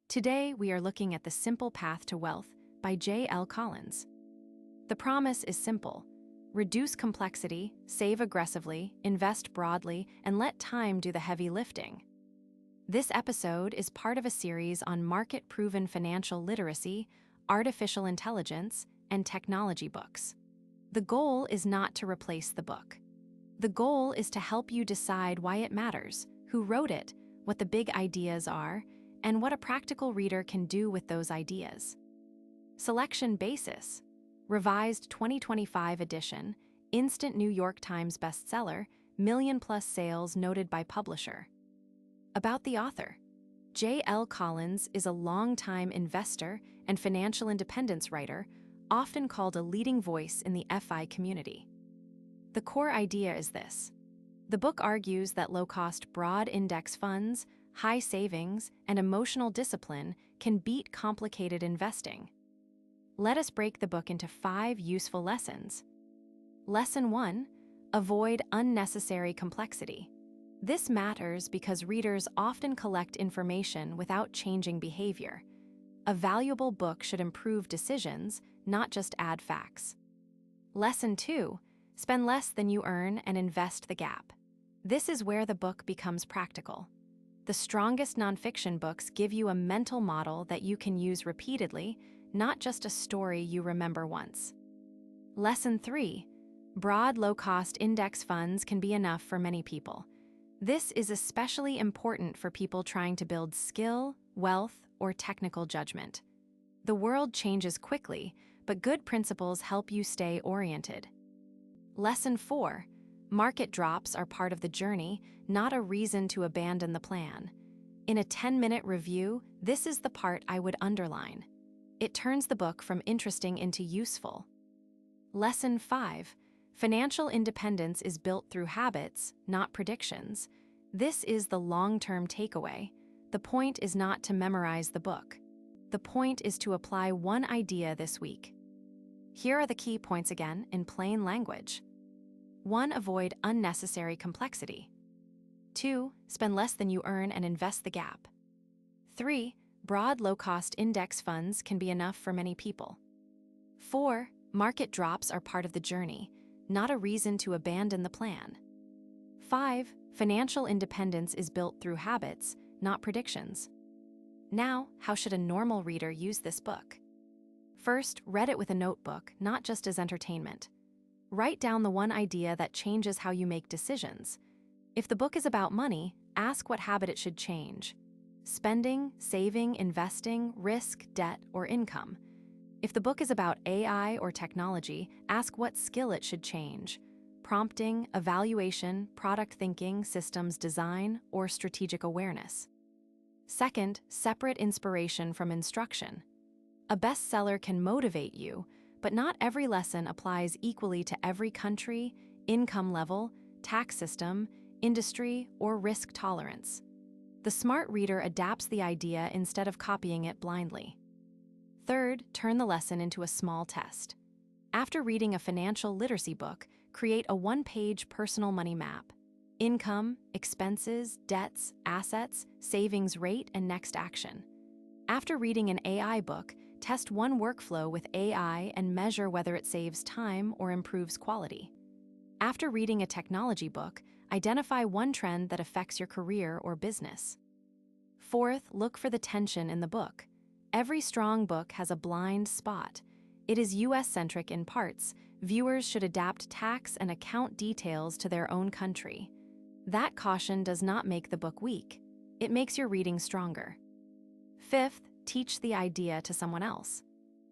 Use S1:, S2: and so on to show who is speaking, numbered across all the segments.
S1: Today, we are looking at The Simple Path to Wealth by J.L. Collins. The promise is simple. Reduce complexity, save aggressively, invest broadly, and let time do the heavy lifting. This episode is part of a series on market-proven financial literacy, artificial intelligence, and technology books. The goal is not to replace the book. The goal is to help you decide why it matters, who wrote it, what the big ideas are, and what a practical reader can do with those ideas. Selection basis: revised 2025 edition, instant New York Times bestseller, million-plus sales noted by publisher. About the author: J.L. Collins is a longtime investor and financial independence writer, often called a leading voice in the FI community. The core idea is this. The book argues that low-cost broad index funds, high savings, and emotional discipline can beat complicated investing. Let us break the book into 5 useful lessons. Lesson 1: avoid unnecessary complexity. This matters because readers often collect information without changing behavior. A valuable book should improve decisions, not just add facts. Lesson 2: spend less than you earn and invest the gap. This is where the book becomes practical. The strongest nonfiction books give you a mental model that you can use repeatedly, not just a story you remember once. Lesson 3: broad low-cost index funds can be enough for many people. This is especially important for people trying to build skill, wealth, or technical judgment. The world changes quickly, but good principles help you stay oriented. Lesson 4: market drops are part of the journey, not a reason to abandon the plan. In a 10-minute review, this is the part I would underline. It turns the book from interesting into useful. Lesson 5: financial independence is built through habits, not predictions. This is the long-term takeaway. The point is not to memorize the book. The point is to apply one idea this week. Here are the key points again in plain language. 1. Avoid unnecessary complexity. 2. Spend less than you earn and invest the gap. 3. Broad low-cost index funds can be enough for many people. 4. Market drops are part of the journey, not a reason to abandon the plan. 5. Financial independence is built through habits, not predictions. Now, how should a normal reader use this book? First, read it with a notebook, not just as entertainment. Write down the one idea that changes how you make decisions. If the book is about money, ask what habit it should change: spending, saving, investing, risk, debt, or income. If the book is about AI or technology, ask what skill it should change: prompting, evaluation, product thinking, systems design, or strategic awareness. Second, separate inspiration from instruction. A bestseller can motivate you, but not every lesson applies equally to every country, income level, tax system, industry, or risk tolerance. The smart reader adapts the idea instead of copying it blindly. Third, turn the lesson into a small test. After reading a financial literacy book, create a one-page personal money map: income, expenses, debts, assets, savings rate, and next action. After reading an AI book, test one workflow with AI and measure whether it saves time or improves quality. After reading a technology book, identify one trend that affects your career or business. Fourth, look for the tension in the book. Every strong book has a blind spot. It is US-centric in parts. Viewers should adapt tax and account details to their own country. That caution does not make the book weak. It makes your reading stronger. Fifth, teach the idea to someone else.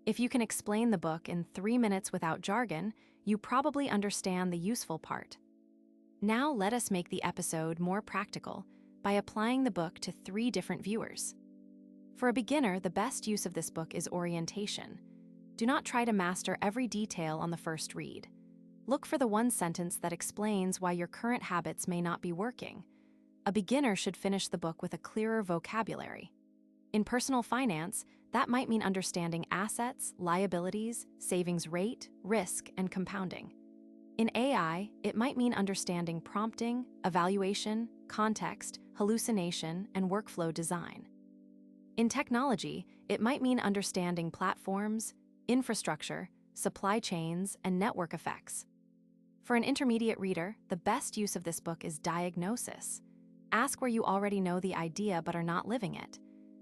S1: If you can explain the book in 3 minutes without jargon, you probably understand the useful part. Now let us make the episode more practical by applying the book to 3 different viewers. For a beginner, the best use of this book is orientation. Do not try to master every detail on the first read. Look for the one sentence that explains why your current habits may not be working. A beginner should finish the book with a clearer vocabulary. In personal finance, that might mean understanding assets, liabilities, savings rate, risk, and compounding. In AI, it might mean understanding prompting, evaluation, context, hallucination, and workflow design. In technology, it might mean understanding platforms, infrastructure, supply chains, and network effects. For an intermediate reader, the best use of this book is diagnosis. Ask where you already know the idea but are not living it.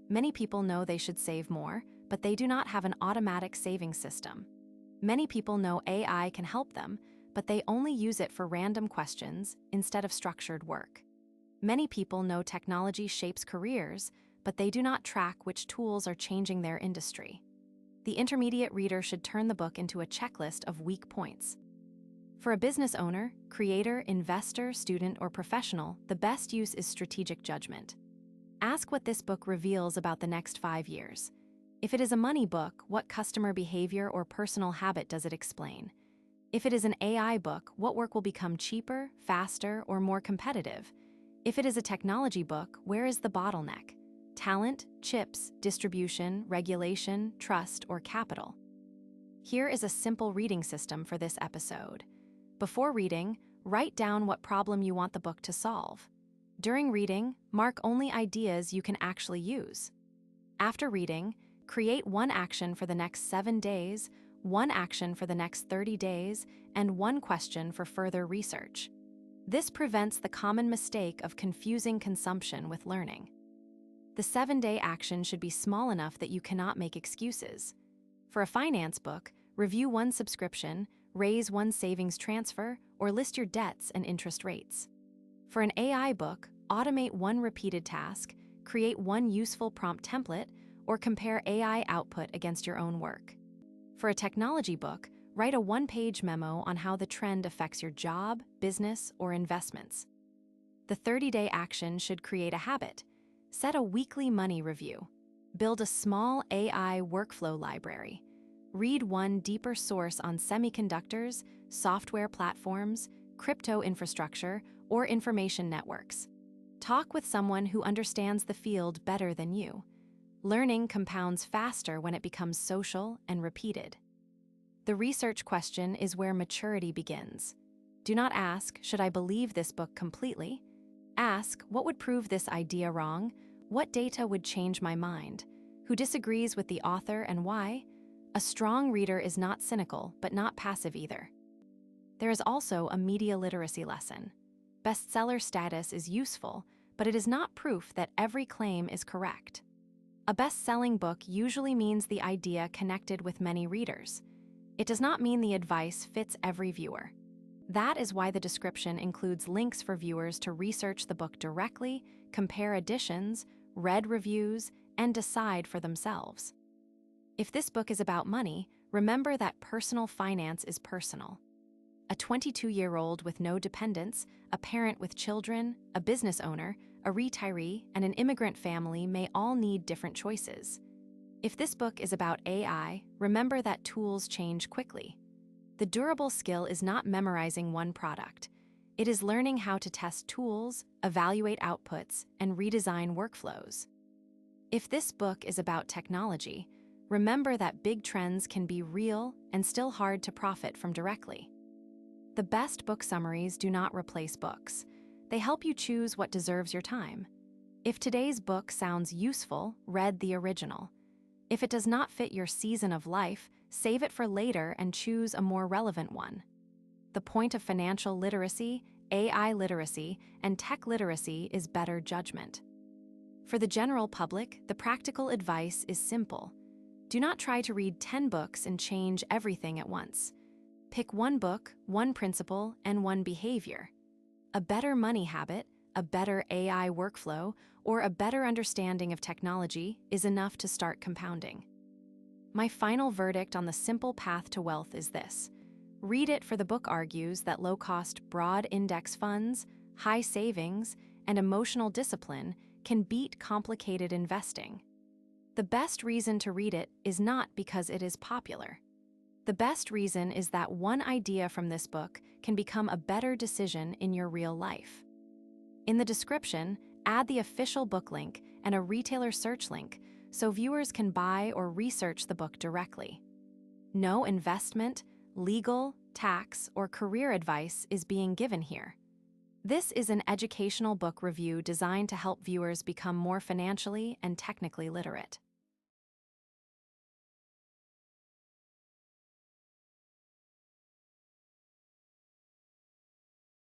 S1: Many people know they should save more, but they do not have an automatic saving system. Many people know AI can help them, but they only use it for random questions instead of structured work. Many people know technology shapes careers, but they do not track which tools are changing their industry. The intermediate reader should turn the book into a checklist of weak points. For a business owner, creator, investor, student, or professional, the best use is strategic judgment. Ask what this book reveals about the next 5 years. If it is a money book, what customer behavior or personal habit does it explain? If it is an AI book, what work will become cheaper, faster, or more competitive? If it is a technology book, where is the bottleneck? Talent, chips, distribution, regulation, trust, or capital? Here is a simple reading system for this episode. Before reading, write down what problem you want the book to solve. During reading, mark only ideas you can actually use. After reading, create one action for the next 7 days, one action for the next 30 days, and one question for further research. This prevents the common mistake of confusing consumption with learning. The 7-day action should be small enough that you cannot make excuses. For a finance book, review one subscription, raise one savings transfer, or list your debts and interest rates. For an AI book, automate one repeated task, create one useful prompt template, or compare AI output against your own work. For a technology book, write a one-page memo on how the trend affects your job, business, or investments. The 30-day action should create a habit. Set a weekly money review. Build a small AI workflow library. Read one deeper source on semiconductors, software platforms, crypto infrastructure, or information networks. Talk with someone who understands the field better than you. Learning compounds faster when it becomes social and repeated. The research question is where maturity begins. Do not ask, should I believe this book completely? Ask, what would prove this idea wrong? What data would change my mind? Who disagrees with the author and why? A strong reader is not cynical, but not passive either. There is also a media literacy lesson. Bestseller status is useful, but it is not proof that every claim is correct. A best-selling book usually means the idea connected with many readers. It does not mean the advice fits every viewer. That is why the description includes links for viewers to research the book directly, compare editions, read reviews, and decide for themselves. If this book is about money, remember that personal finance is personal. A 22-year-old with no dependents, a parent with children, a business owner, a retiree, and an immigrant family may all need different choices. If this book is about AI, remember that tools change quickly. The durable skill is not memorizing one product. It is learning how to test tools, evaluate outputs, and redesign workflows. If this book is about technology, remember that big trends can be real and still hard to profit from directly. The best book summaries do not replace books. They help you choose what deserves your time. If today's book sounds useful, read the original. If it does not fit your season of life, save it for later and choose a more relevant one. The point of financial literacy, AI literacy, and tech literacy is better judgment. For the general public, the practical advice is simple. Do not try to read 10 books and change everything at once. Pick one book, one principle, and one behavior. A better money habit, a better AI workflow, or a better understanding of technology is enough to start compounding. My final verdict on the simple path to wealth is this. Read it, for the book argues that low-cost, broad index funds, high savings, and emotional discipline can beat complicated investing. The best reason to read it is not because it is popular. The best reason is that one idea from this book can become a better decision in your real life. In the description, add the official book link and a retailer search link so viewers can buy or research the book directly. No investment, legal, tax, or career advice is being given here. This is an educational book review designed to help viewers become more financially and technically literate.